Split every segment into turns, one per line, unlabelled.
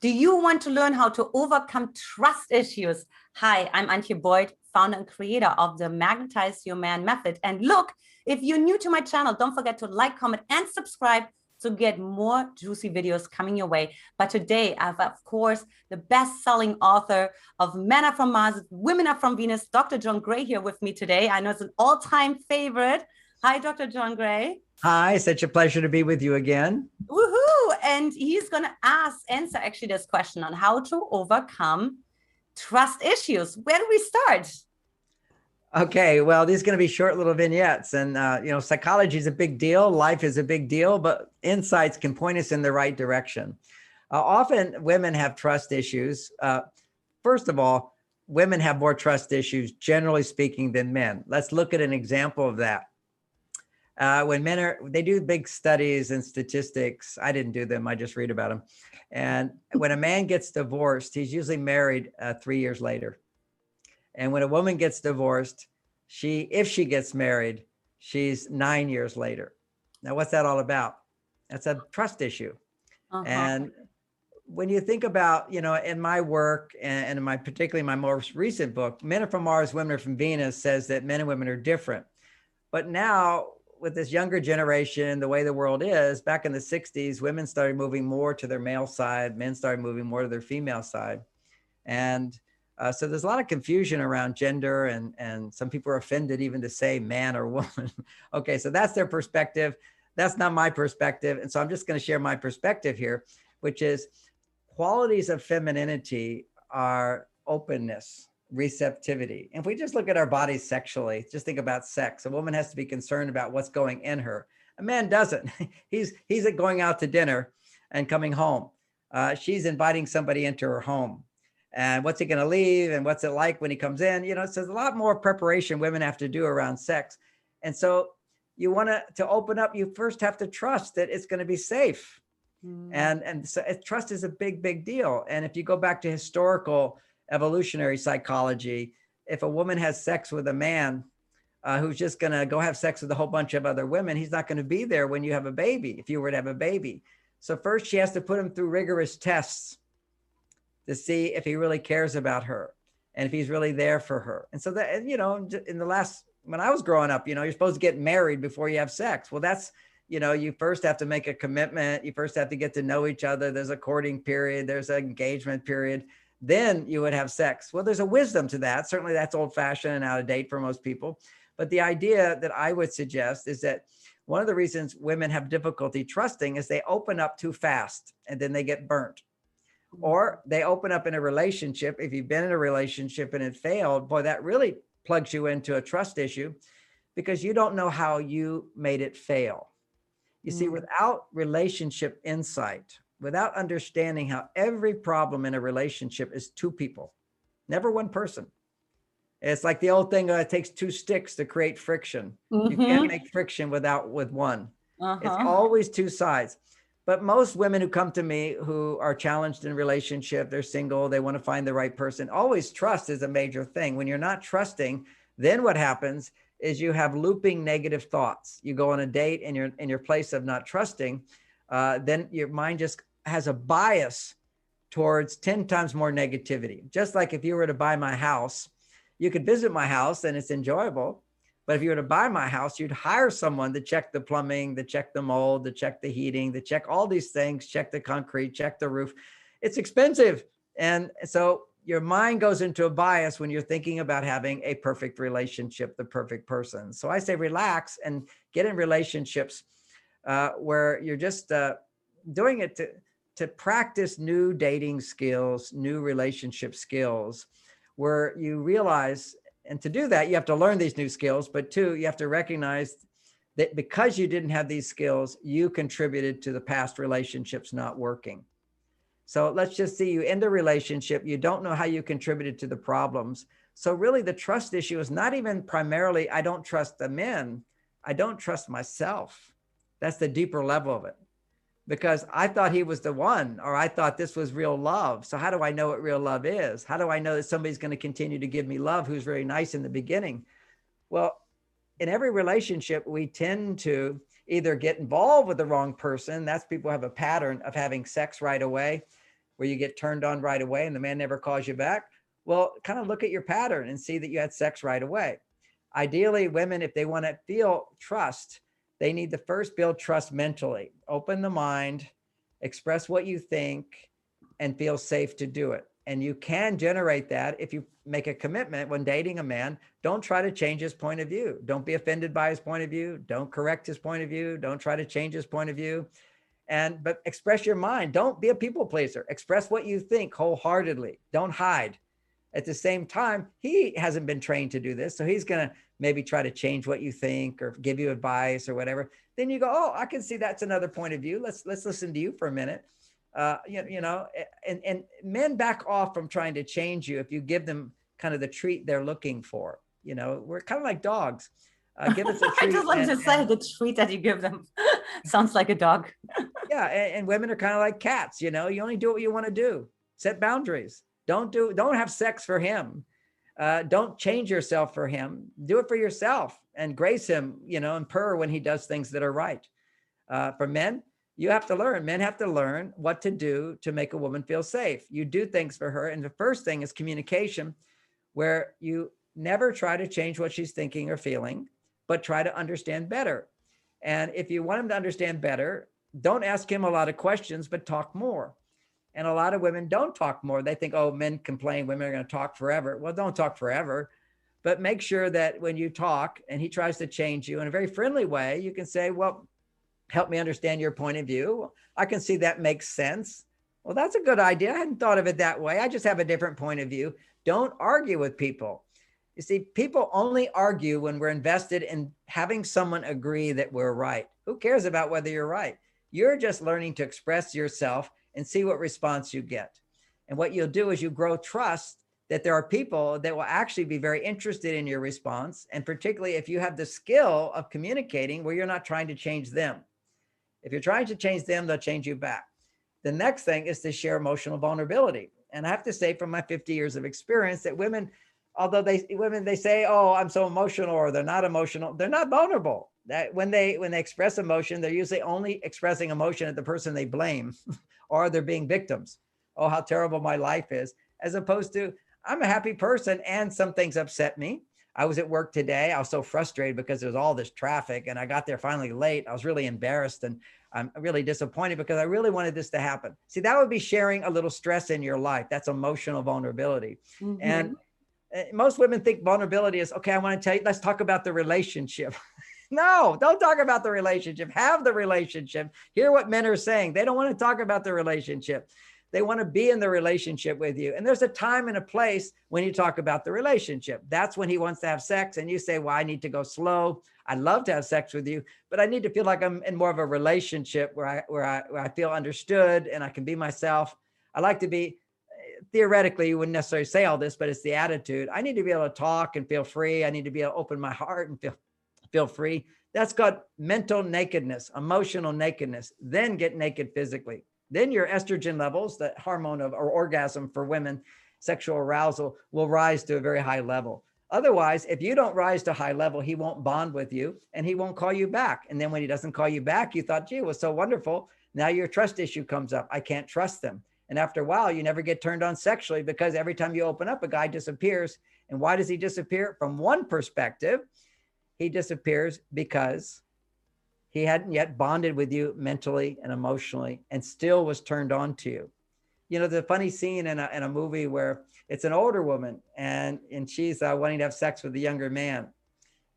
Do you want to learn how to overcome trust issues? Hi, I'm Antia Boyd, founder and creator of the Magnetize Your Man Method. And look, if you're new to my channel, don't forget to like, comment, and subscribe to get more juicy videos coming your way. But today, I have, of course, the best-selling author of Men Are From Mars, Women Are From Venus, Dr. John Gray, here with me today. I know it's an all-time favorite. Hi, Dr. John Gray.
Hi, such a pleasure to be with you again.
Woohoo! And he's going to answer actually this question on how to overcome trust issues. Where do we start?
Okay, well, these are going to be short little vignettes. And, psychology is a big deal. Life is a big deal, but insights can point us in the right direction. Often women have trust issues. First of all, women have more trust issues, generally speaking, than men. Let's look at an example of that. When they do big studies and statistics. I didn't do them. I just read about them. And when a man gets divorced, he's usually married 3 years later. And when a woman gets divorced, if she gets married, she's 9 years later. Now, what's that all about? That's a trust issue. And when you think about, in my work and in particularly my most recent book, Men Are From Mars, Women Are From Venus, says that men and women are different. But now, with this younger generation, the way the world is, back in the 60s, women started moving more to their male side, men started moving more to their female side. And so there's a lot of confusion around gender, and some people are offended even to say man or woman. Okay, so that's their perspective. That's not my perspective. And so I'm just going to share my perspective here, which is qualities of femininity are openness, receptivity. And if we just look at our bodies sexually, just think about sex. A woman has to be concerned about what's going in her. A man doesn't. He's going out to dinner and coming home. She's inviting somebody into her home. And what's he going to leave? And what's it like when he comes in? So there's a lot more preparation women have to do around sex. And so you want to open up, you first have to trust that it's going to be safe. And so trust is a big, big deal. And if you go back to historical evolutionary psychology, if a woman has sex with a man who's just going to go have sex with a whole bunch of other women, he's not going to be there when you have a baby, if you were to have a baby. So first she has to put him through rigorous tests to see if he really cares about her and if he's really there for her. And so that, when I was growing up, you're supposed to get married before you have sex. Well, that's, you first have to make a commitment. You first have to get to know each other. There's a courting period. There's an engagement period. Then you would have sex. Well, there's a wisdom to that. Certainly that's old fashioned and out of date for most people. But the idea that I would suggest is that one of the reasons women have difficulty trusting is they open up too fast and then they get burnt. Or they open up in a relationship. If you've been in a relationship and it failed, boy, that really plugs you into a trust issue because you don't know how you made it fail. You see, without relationship insight, without understanding how every problem in a relationship is two people, never one person. It's like the old thing, it takes two sticks to create friction. You can't make friction with one. It's always two sides. But most women who come to me who are challenged in relationship, they're single, they want to find the right person. Always trust is a major thing. When you're not trusting, then what happens is you have looping negative thoughts. You go on a date and you're in your place of not trusting, then your mind just has a bias towards 10 times more negativity. Just like if you were to buy my house, you could visit my house and it's enjoyable. But if you were to buy my house, you'd hire someone to check the plumbing, to check the mold, to check the heating, to check all these things, check the concrete, check the roof. It's expensive. And so your mind goes into a bias when you're thinking about having a perfect relationship, the perfect person. So I say relax and get in relationships where you're just doing it to practice new dating skills, new relationship skills, where you realize, and to do that, you have to learn these new skills, but two, you have to recognize that because you didn't have these skills, you contributed to the past relationships not working. So let's just see, you end a relationship, you don't know how you contributed to the problems. So really the trust issue is not even primarily, I don't trust the men, I don't trust myself. That's the deeper level of it. Because I thought he was the one, or I thought this was real love. So how do I know what real love is? How do I know that somebody's going to continue to give me love who's very nice in the beginning? Well, in every relationship, we tend to either get involved with the wrong person. That's people have a pattern of having sex right away. where you get turned on right away and the man never calls you back, well, kind of look at your pattern and see that you had sex right away. Ideally, women, if they want to feel trust, they need to first build trust mentally. Open the mind, express what you think, and feel safe to do it. And you can generate that if you make a commitment when dating a man. Don't try to change his point of view. Don't be offended by his point of view. Don't correct his point of view. Don't try to change his point of view. But express your mind. Don't be a people pleaser. Express what you think wholeheartedly. Don't hide. At the same time, he hasn't been trained to do this. So he's going to maybe try to change what you think or give you advice or whatever. Then you go, oh, I can see that's another point of view. Let's listen to you for a minute. And men back off from trying to change you if you give them kind of the treat they're looking for. We're kind of like dogs. Give us a treat.
I just want to say the treat that you give them sounds like a dog.
Yeah, and women are kind of like cats. You only do what you want to do. Set boundaries. Don't have sex for him. Don't change yourself for him. Do it for yourself and grace him, and purr when he does things that are right. For men, men have to learn what to do to make a woman feel safe. You do things for her. And the first thing is communication, where you never try to change what she's thinking or feeling, but try to understand better. And if you want him to understand better, don't ask him a lot of questions, but talk more. And a lot of women don't talk more. They think, oh, men complain, women are going to talk forever. Well, don't talk forever, but make sure that when you talk and he tries to change you in a very friendly way, you can say, well, help me understand your point of view. I can see that makes sense. Well, that's a good idea. I hadn't thought of it that way. I just have a different point of view. Don't argue with people. You see, people only argue when we're invested in having someone agree that we're right. Who cares about whether you're right? You're just learning to express yourself and see what response you get. And what you'll do is you grow trust that there are people that will actually be very interested in your response. And particularly if you have the skill of communicating where you're not trying to change them. If you're trying to change them, they'll change you back. The next thing is to share emotional vulnerability. And I have to say from my 50 years of experience that women, although they say, oh, I'm so emotional, or they're not emotional, they're not vulnerable. That when they express emotion, they're usually only expressing emotion at the person they blame, or they're being victims. Oh, how terrible my life is, as opposed to I'm a happy person and some things upset me. I was at work today. I was so frustrated because there was all this traffic and I got there finally late. I was really embarrassed and I'm really disappointed because I really wanted this to happen. See, that would be sharing a little stress in your life. That's emotional vulnerability. Mm-hmm. And most women think vulnerability is, okay, I want to tell you, let's talk about the relationship. No, don't talk about the relationship. Have the relationship. Hear what men are saying. They don't want to talk about the relationship. They want to be in the relationship with you. And there's a time and a place when you talk about the relationship. That's when he wants to have sex. And you say, well, I need to go slow. I'd love to have sex with you, but I need to feel like I'm in more of a relationship where I feel understood and I can be myself. I like to be, theoretically, you wouldn't necessarily say all this, but it's the attitude. I need to be able to talk and feel free. I need to be able to open my heart and feel free. That's called mental nakedness, emotional nakedness. Then get naked physically. Then your estrogen levels, the hormone of or orgasm for women, sexual arousal will rise to a very high level. Otherwise, if you don't rise to a high level, he won't bond with you and he won't call you back. And then when he doesn't call you back, you thought, gee, it was so wonderful. Now your trust issue comes up. I can't trust them. And after a while, you never get turned on sexually because every time you open up, a guy disappears. And why does he disappear? From one perspective, he disappears because he hadn't yet bonded with you mentally and emotionally and still was turned on to you. You know, the funny scene in a movie where it's an older woman and she's wanting to have sex with a younger man.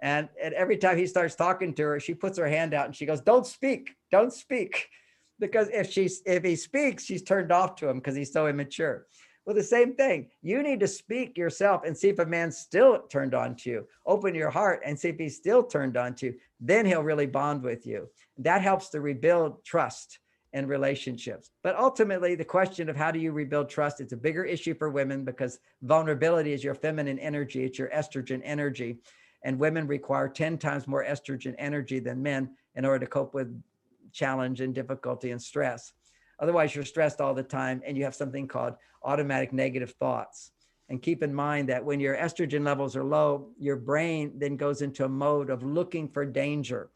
And every time he starts talking to her, she puts her hand out and she goes, don't speak. Because if he speaks, she's turned off to him because he's so immature. Well, the same thing. You need to speak yourself and see if a man's still turned on to you. Open your heart and see if he's still turned on to you. Then he'll really bond with you. That helps to rebuild trust in relationships. But ultimately, the question of how do you rebuild trust, it's a bigger issue for women because vulnerability is your feminine energy. It's your estrogen energy. And women require 10 times more estrogen energy than men in order to cope with challenge and difficulty and stress. Otherwise, you're stressed all the time and you have something called automatic negative thoughts. And keep in mind that when your estrogen levels are low, your brain then goes into a mode of looking for danger.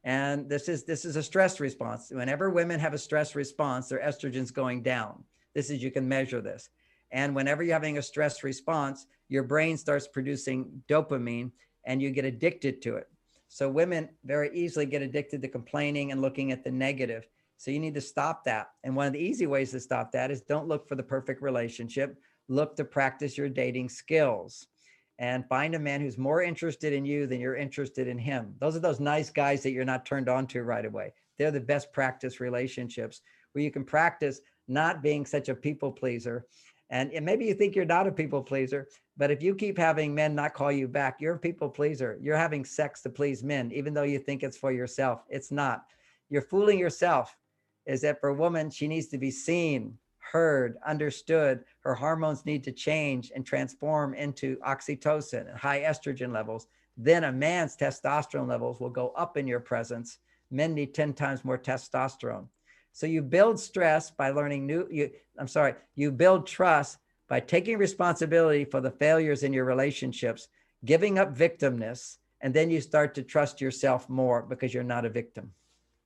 And this is a stress response. Whenever women have a stress response, their estrogen's going down. You can measure this. And whenever you're having a stress response, your brain starts producing dopamine and you get addicted to it. So women very easily get addicted to complaining and looking at the negative. So you need to stop that. And one of the easy ways to stop that is don't look for the perfect relationship. Look to practice your dating skills and find a man who's more interested in you than you're interested in him. Those are those nice guys that you're not turned on to right away. They're the best practice relationships where you can practice not being such a people pleaser. And maybe you think you're not a people pleaser, but if you keep having men not call you back, you're a people pleaser. You're having sex to please men, even though you think it's for yourself. It's not. You're fooling yourself. Is that for a woman, she needs to be seen, heard, understood. Her hormones need to change and transform into oxytocin and high estrogen levels. Then a man's testosterone levels will go up in your presence. Men need 10 times more testosterone. So you build stress by learning you build trust by taking responsibility for the failures in your relationships, giving up victimness, and then you start to trust yourself more because you're not a victim.